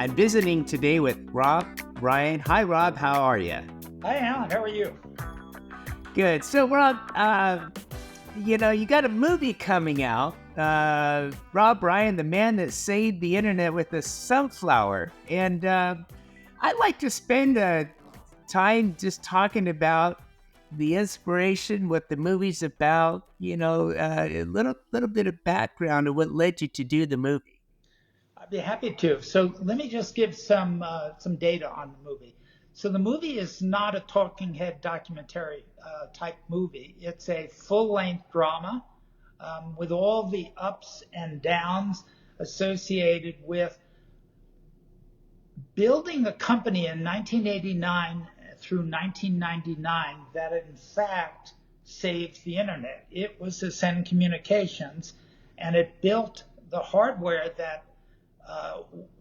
I'm visiting today with Rob Ryan. Hi, Rob. How are you? Hi, Alan. How are you? Good. So, Rob, you got a movie coming out. Rob Ryan, the man that saved the internet with a sunflower. And I'd like to spend time just talking about the inspiration, what the movie's about. A little bit of background of what led you to do the movie. I'd be happy to. So let me just give some data on the movie. So the movie is not a talking head documentary type movie. It's a full-length drama with all the ups and downs associated with building a company in 1989 through 1999 that in fact saved the internet. It was Ascend Communications, and it built the hardware that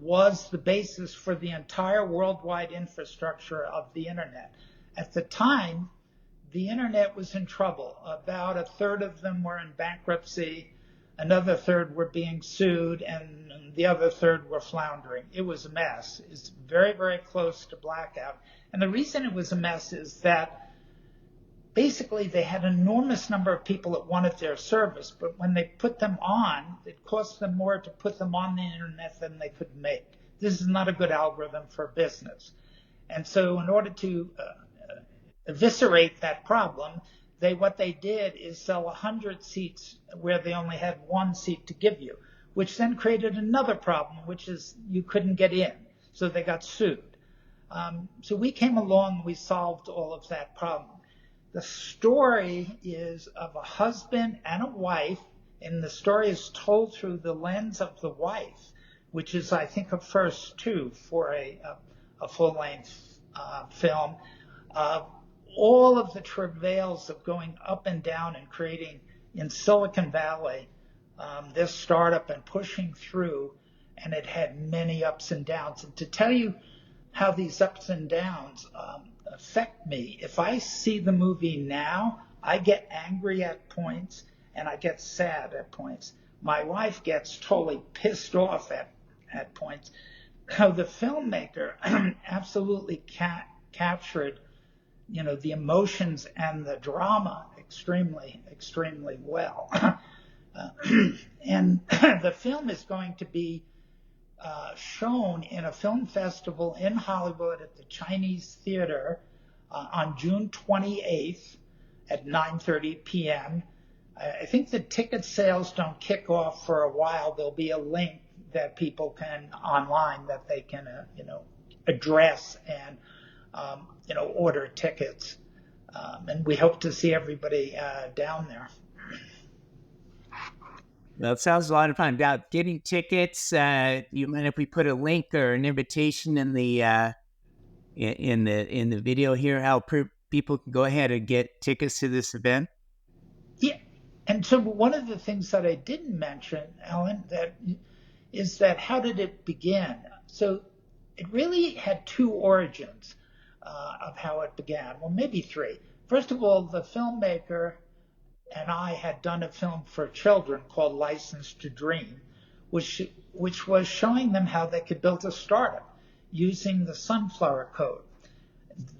was the basis for the entire worldwide infrastructure of the internet. At the time, the internet was in trouble. About a third of them were in bankruptcy, another third were being sued, and the other third were floundering. It was a mess. It's very, very close to blackout. And the reason it was a mess is that basically they had an enormous number of people that wanted their service, but when they put them on, it cost them more to put them on the internet than they could make. This is not a good algorithm for business. And so in order to eviscerate that problem, what they did is sell 100 seats where they only had one seat to give you, which then created another problem, which is you couldn't get in. So they got sued. So we came along and we solved all of that problem. The story is of a husband and a wife, and the story is told through the lens of the wife, which is, I think, a first too for a full-length film. All of the travails of going up and down and creating in Silicon Valley this startup and pushing through, and it had many ups and downs. And to tell you how these ups and downs affect me, if I see the movie now, I get angry at points and I get sad at points. My wife gets totally pissed off at points. How the filmmaker absolutely captured the emotions and the drama extremely well. And the film is going to be shown in a film festival in Hollywood at the Chinese Theater on June 28th at 9:30 p.m. I think the ticket sales don't kick off for a while. There'll be a link that people can online that they can address and order tickets. And we hope to see everybody down there. Well, it sounds a lot of fun. About getting tickets, you mind if we put a link or an invitation in the in the video here? How people can go ahead and get tickets to this event? Yeah, and so one of the things that I didn't mention, Alan, that how did it begin? So it really had two origins of how it began. Well, maybe three. First of all, the filmmaker and I had done a film for children called License to Dream, which was showing them how they could build a startup using the sunflower code.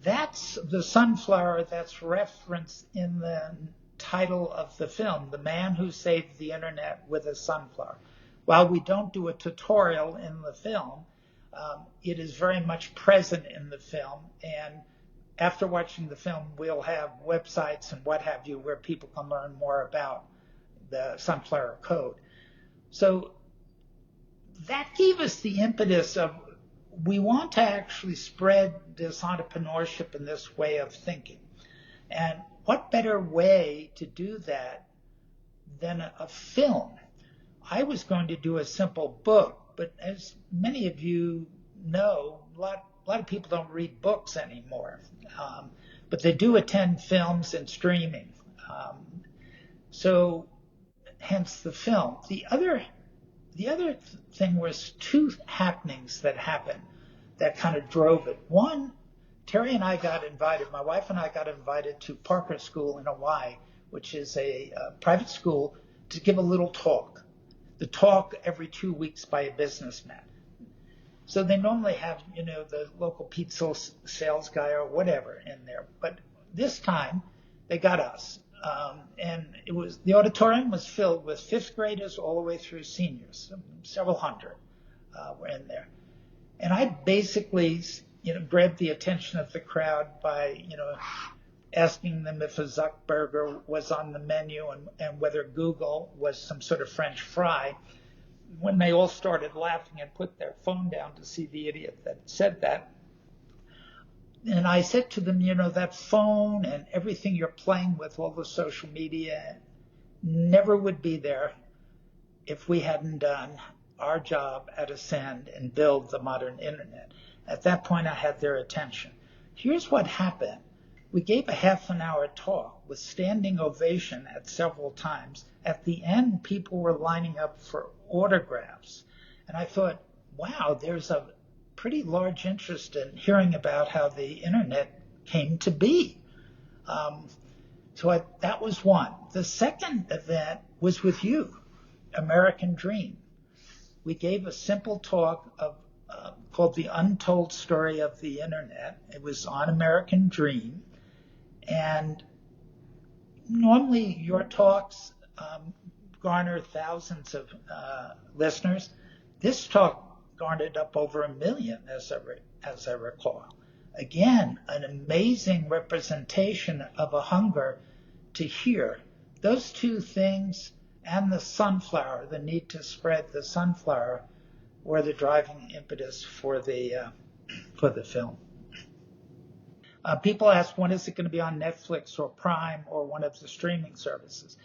That's the sunflower that's referenced in the title of the film, The Man Who Saved the Internet with a Sunflower. While we don't do a tutorial in the film, it is very much present in the film, and after watching the film, we'll have websites and what have you where people can learn more about the sunflower code. So that gave us the impetus of we want to actually spread this entrepreneurship and this way of thinking. And what better way to do that than a film? I was going to do a simple book, but as many of you know, a lot of people don't read books anymore, but they do attend films and streaming. So hence the film. The other thing was two happenings that happened that kind of drove it. One, Terry and I got invited, my wife and I got invited to Parker School in Hawaii, which is a private school, to give a little talk. The talk every 2 weeks by a businessman. So they normally have, the local pizza sales guy or whatever in there. But this time they got us. And the auditorium was filled with fifth graders all the way through seniors. Several hundred were in there. And I basically, grabbed the attention of the crowd by, asking them if a Zuckburger was on the menu and whether Google was some sort of French fry. When they all started laughing and put their phone down to see the idiot that said that. And I said to them, that phone and everything you're playing with, all the social media, never would be there if we hadn't done our job at Ascend and build the modern internet. At that point, I had their attention. Here's what happened. We gave a half an hour talk with standing ovation at several times. At the end, people were lining up for autographs. And I thought, wow, there's a pretty large interest in hearing about how the internet came to be. So that was one. The second event was with you, American Dream. We gave a simple talk called The Untold Story of the Internet. It was on American Dream. And normally your talks garner thousands of listeners. This talk garnered up over 1 million, as I recall. Again, an amazing representation of a hunger to hear. Those two things and the sunflower, the need to spread the sunflower, were the driving impetus for the film. People ask, when is it going to be on Netflix or Prime or one of the streaming services?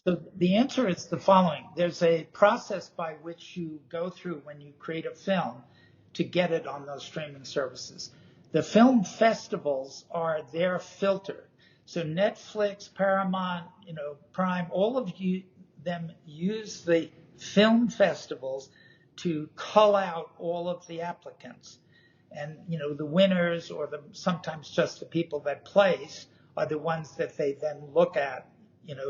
So the answer is the following. There's a process by which you go through when you create a film to get it on those streaming services. The film festivals are their filter. So Netflix, Paramount, Prime, all of them use the film festivals to cull out all of the applicants. And, the winners or sometimes just the people that place are the ones that they then look at,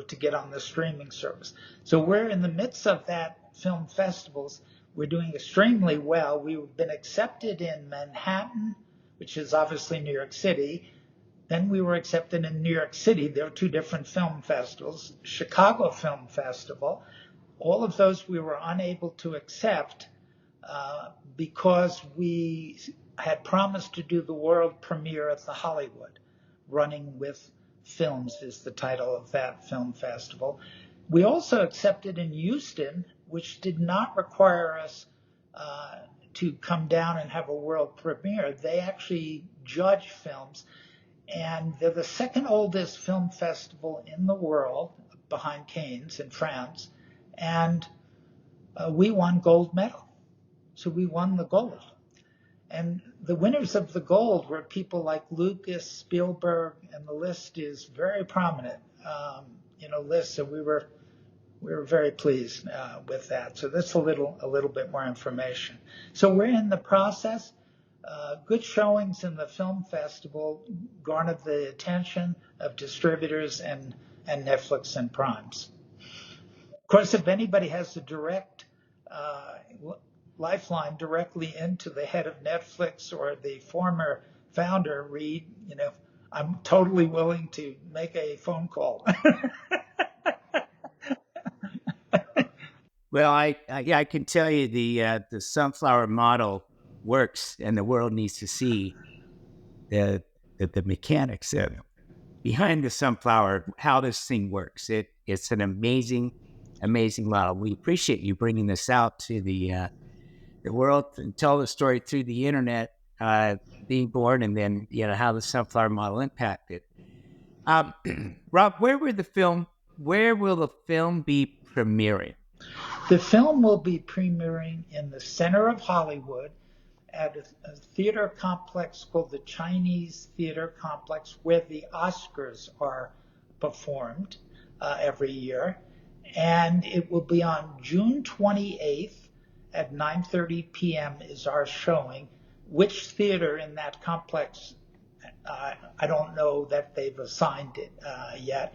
to get on the streaming service. So we're in the midst of that film festivals. We're doing extremely well. We've been accepted in Manhattan, which is obviously New York City. Then we were accepted in New York City. There are two different film festivals. Chicago Film Festival. All of those we were unable to accept because we had promised to do the world premiere at the Hollywood. Running with Films is the title of that film festival. We also accepted in Houston, which did not require us to come down and have a world premiere. They actually judge films, and they're the second oldest film festival in the world, behind Cannes in France, and we won gold medal. So we won the gold. And the winners of the gold were people like Lucas, Spielberg, and the list is very prominent, list. So we were very pleased with that. So that's a little bit more information. So we're in the process. Good showings in the film festival garnered the attention of distributors and Netflix and Primes. Of course, if anybody has a direct lifeline directly into the head of Netflix or the former founder, Reed, I'm totally willing to make a phone call. Well, I can tell you the sunflower model works, and the world needs to see the mechanics behind the sunflower, how this thing works. It's an amazing model. We appreciate you bringing this out to the world and tell the story through the internet, being born, and then how the sunflower model impacted. Rob, where will the film be premiering? The film will be premiering in the center of Hollywood at a theater complex called the Chinese Theater Complex, where the Oscars are performed every year. And it will be on June 28th at 9:30 p.m. is our showing. Which theater in that complex, I don't know that they've assigned it yet.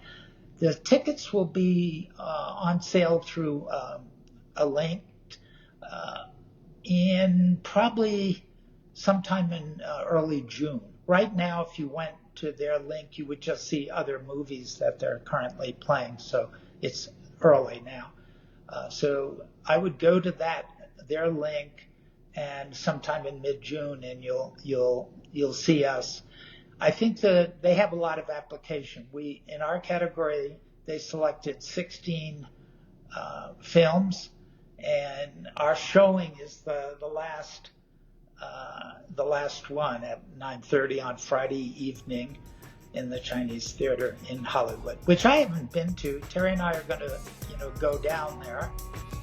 The tickets will be on sale through a link in probably sometime in early June. Right now, if you went to their link, you would just see other movies that they're currently playing. So it's early now. So I would go to their link, and sometime in mid-June, and you'll see us. I think that they have a lot of application. In our category, they selected 16 films, and our showing is the last one at 9:30 on Friday evening in the Chinese Theater in Hollywood, which I haven't been to. Terry and I are going to, go down there.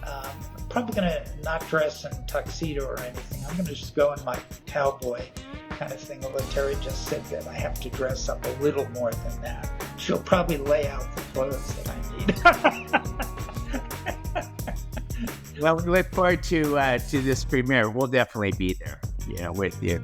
I'm probably going to not dress in tuxedo or anything. I'm going to just go in my cowboy kind of thing. Although Terry just said that I have to dress up a little more than that. She'll probably lay out the clothes that I need. Well, we look forward to this premiere. We'll definitely be there, with you.